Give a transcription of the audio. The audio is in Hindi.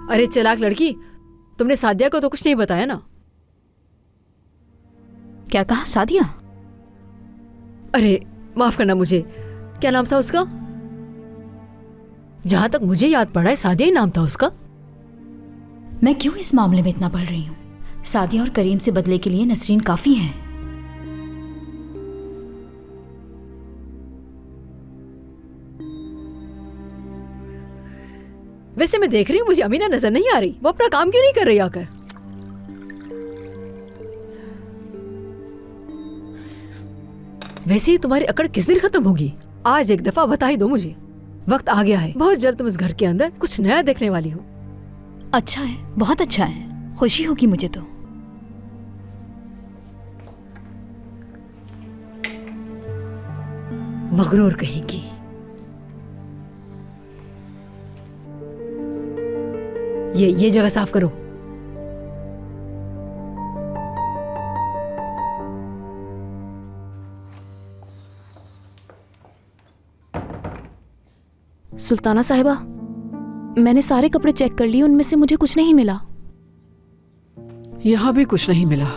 अरे चालाक लड़की, तुमने सादिया को तो कुछ नहीं बताया ना? क्या कहा? सादिया? अरे माफ करना मुझे, क्या नाम था उसका? जहां तक मुझे याद पड़ा है सादिया ही नाम था उसका। मैं क्यों इस मामले में इतना पढ़ रही हूँ? सादिया और करीम से बदले के लिए नसरीन काफी है। वैसे मैं देख रही हूँ मुझे अमीना नजर नहीं आ रही। वो अपना काम क्यों नहीं कर रही आकर? वैसे ही तुम्हारी अकड़ किस दिन खत्म होगी? आज एक दफा बता ही दो मुझे। वक्त आ गया है, बहुत जल्द तुम इस घर के अंदर कुछ नया देखने वाली हो। अच्छा है, बहुत अच्छा है, खुशी होगी मुझे तो। मगरूर कहेंगी। ये जगह साफ करो। सुल्ताना साहिबा, मैंने सारे कपड़े चेक कर लिए, उनमें से मुझे कुछ नहीं मिला। यहां भी कुछ नहीं मिला।